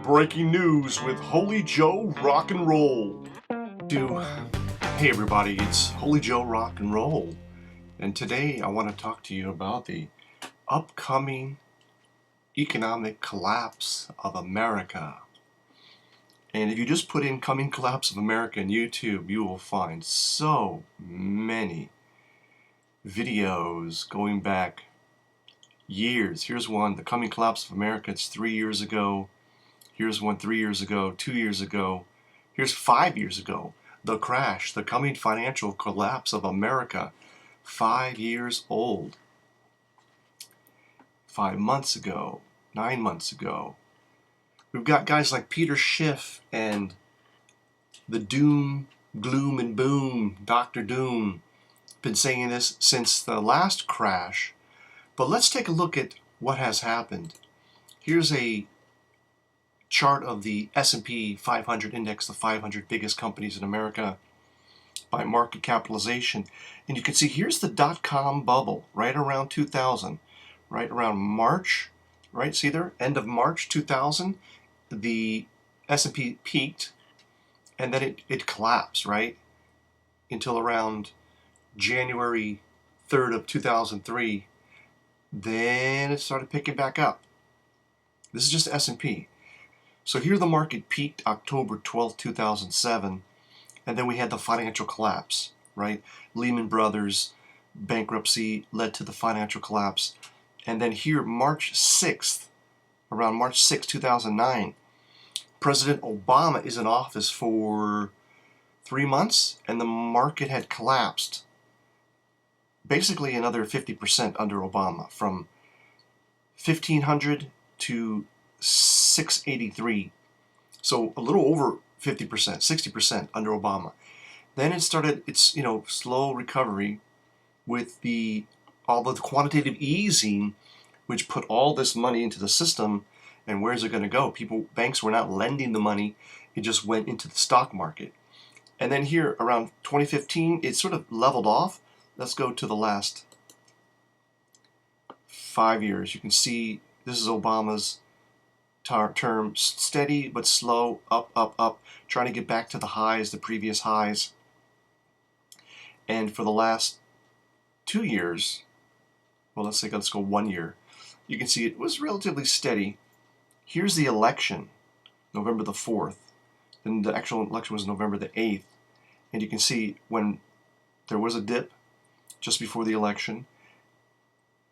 Breaking news with Holy Joe Rock and Roll. Hey everybody, it's Holy Joe Rock and Roll, and today I want to talk to you about the upcoming economic collapse of America. And if you just put in coming collapse of America in YouTube, you will find so many videos going back years. Here's one, the coming collapse of America, it's 3 years ago. Here's one 3 years ago, 2 years ago. Here's 5 years ago. The crash, the coming financial collapse of America. 5 years old. 5 months ago. 9 months ago. We've got guys like Peter Schiff and the doom, gloom, and boom, Dr. Doom. Been saying this since the last crash. But let's take a look at what has happened. Here's a chart of the S&P 500 index, the 500 biggest companies in America by market capitalization. And you can see here's the dot-com bubble right around 2000, right around March, right? See there? End of March 2000, the S&P peaked and then it collapsed, right? Until around January 3rd of 2003. Then it started picking back up. This is just S&P. So here the market peaked October 12, 2007, and then we had the financial collapse, right? Lehman Brothers bankruptcy led to the financial collapse. And then here, March 6th, around March 6, 2009, President Obama is in office for 3 months, and the market had collapsed. Basically another 50% under Obama, from 1,500 to 683, so a little over 50%, 60% under Obama. Then it started its slow recovery with all of the quantitative easing, which put all this money into the system. And where's it going to go? Banks were not lending the money; it just went into the stock market. And then here around 2015, it sort of leveled off. Let's go to the last 5 years. You can see this is Obama's term, steady but slow, up, up, up, trying to get back to the highs, the previous highs. And for the last 2 years, well, let's go 1 year, you can see it was relatively steady. Here's the election, November the 4th. Then the actual election was November the 8th. And you can see when there was a dip just before the election,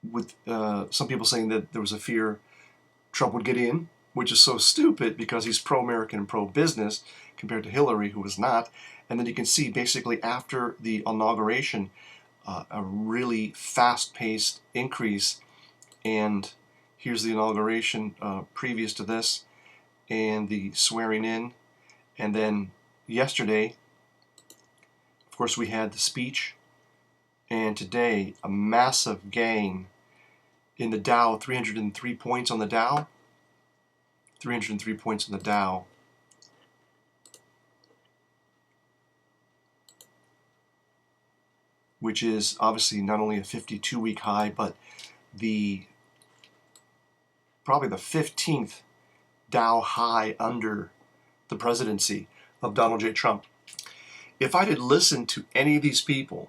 with some people saying that there was a fear Trump would get in, which is so stupid because he's pro-American and pro-business compared to Hillary, who was not. And then you can see basically after the inauguration, a really fast-paced increase. And here's the inauguration previous to this and the swearing in. And then yesterday, of course, we had the speech. And today, a massive gain in the Dow, 303 points on the Dow. 303 points in the Dow. Which is obviously not only a 52-week high, but probably the 15th Dow high under the presidency of Donald J. Trump. If I had listened to any of these people,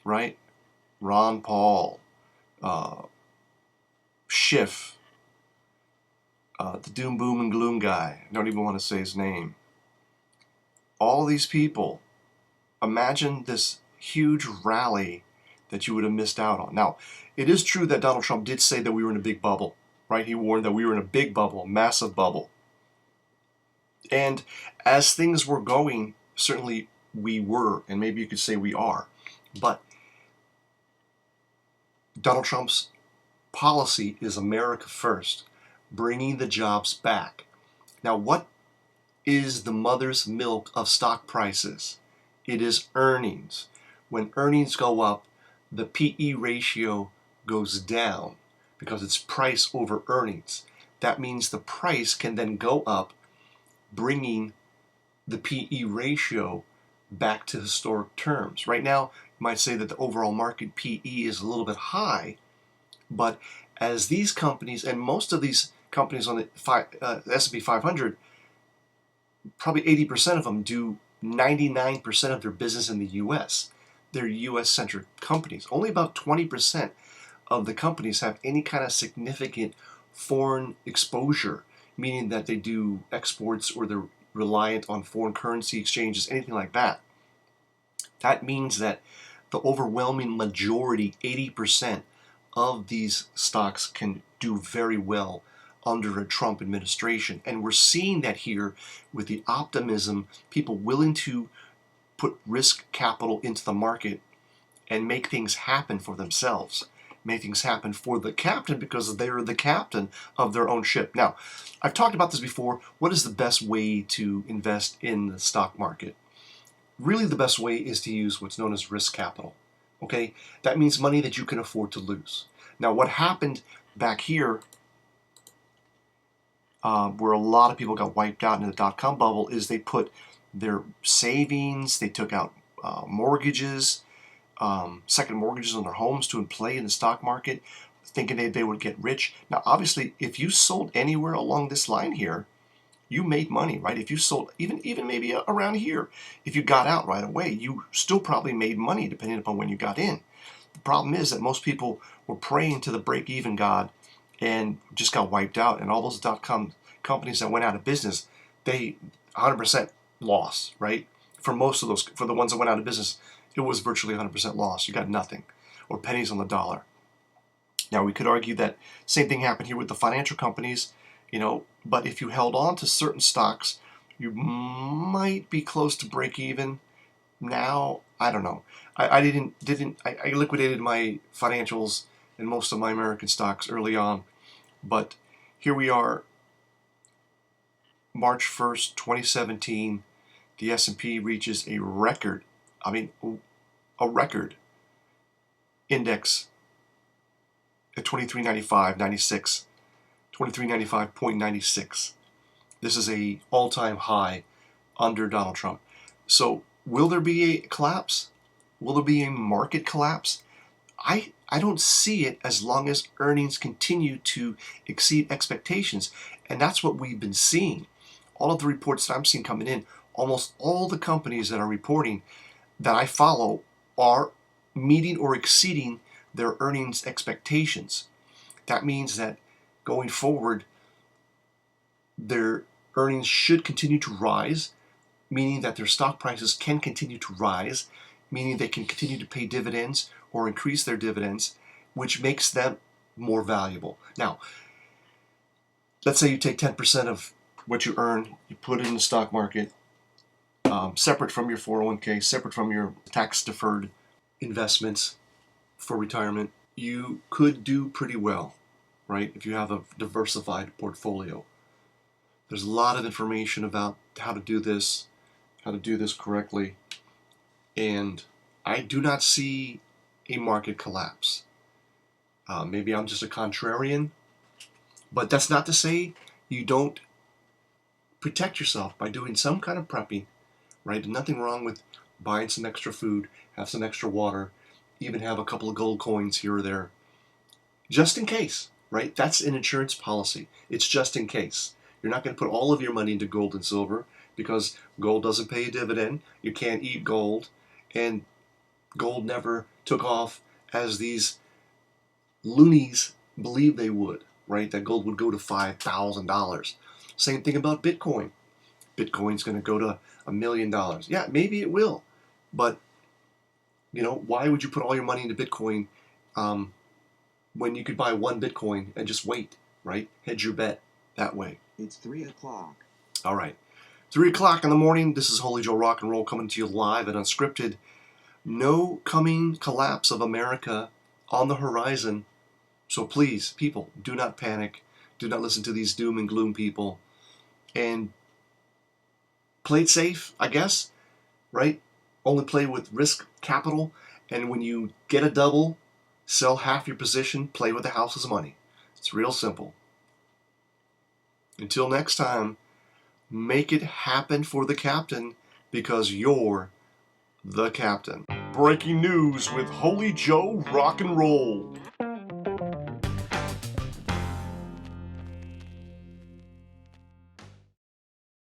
right? Ron Paul, Schiff, the doom, boom, and gloom guy. I don't even want to say his name. All these people, imagine this huge rally that you would have missed out on. Now, it is true that Donald Trump did say that we were in a big bubble, right? He warned that we were in a big bubble, a massive bubble. And as things were going, certainly we were, and maybe you could say we are. But Donald Trump's policy is America first, bringing the jobs back. Now, what is the mother's milk of stock prices? It is earnings. When earnings go up, the PE ratio goes down because it's price over earnings. That means the price can then go up, bringing the PE ratio back to historic terms. Right now, you might say that the overall market PE is a little bit high, but as these companies, and most of these companies on the S&P 500, probably 80% of them do 99% of their business in the U.S. They're U.S.-centric companies. Only about 20% of the companies have any kind of significant foreign exposure, meaning that they do exports or they're reliant on foreign currency exchanges, anything like that. That means that the overwhelming majority, 80% of these stocks, can do very well under a Trump administration. And we're seeing that here with the optimism, people willing to put risk capital into the market and make things happen for themselves, make things happen for the captain, because they're the captain of their own ship. Now, I've talked about this before. What is the best way to invest in the stock market? Really, the best way is to use what's known as risk capital. Okay, that means money that you can afford to lose. Now, what happened back here, where a lot of people got wiped out in the dot-com bubble, is they put their savings, they took out mortgages, second mortgages on their homes to play in the stock market, thinking they would get rich. Now, obviously, if you sold anywhere along this line here, you made money, right? If you sold, even maybe around here, if you got out right away, you still probably made money depending upon when you got in. The problem is that most people were praying to the break-even God and just got wiped out. And all those dot-com companies that went out of business, they 100% loss, right? For most of those, for the ones that went out of business, it was virtually 100% loss. You got nothing, or pennies on the dollar. Now, we could argue that same thing happened here with the financial companies, but if you held on to certain stocks, you might be close to break even. Now, I don't know. I liquidated my financials and most of my American stocks early on, but here we are, March 1st, 2017, the S&P reaches a record, a record index at 2395.96, 2395.96. This is a all-time high under Donald Trump. So will there be a collapse? Will there be a market collapse? I don't see it as long as earnings continue to exceed expectations. And that's what we've been seeing. All of the reports that I'm seeing coming in, almost all the companies that are reporting that I follow are meeting or exceeding their earnings expectations. That means that going forward, their earnings should continue to rise, meaning that their stock prices can continue to rise, meaning they can continue to pay dividends or increase their dividends, which makes them more valuable. Now, let's say you take 10% of what you earn, you put it in the stock market, separate from your 401k, separate from your tax-deferred investments for retirement. You could do pretty well, right, if you have a diversified portfolio. There's a lot of information about how to do this correctly, and I do not see a market collapse. Maybe I'm just a contrarian, but that's not to say you don't protect yourself by doing some kind of prepping, right? Nothing wrong with buying some extra food, have some extra water, even have a couple of gold coins here or there, just in case, right? That's an insurance policy. It's just in case. You're not going to put all of your money into gold and silver because gold doesn't pay a dividend. You can't eat gold, and gold never took off as these loonies believed they would, right? That gold would go to $5,000. Same thing about Bitcoin. Bitcoin's going to go to $1 million. Yeah, maybe it will, but why would you put all your money into Bitcoin when you could buy one Bitcoin and just wait, right? Hedge your bet that way. It's 3 o'clock. All right. 3 o'clock in the morning. This is Holy Joe Rock and Roll coming to you live and unscripted. No coming collapse of America on the horizon. So please, people, do not panic. Do not listen to these doom and gloom people. And play it safe, I guess, right? Only play with risk capital. And when you get a double, sell half your position, play with the house's money. It's real simple. Until next time, make it happen for the captain because you're the captain. Breaking news with Holy Joe Rock and Roll.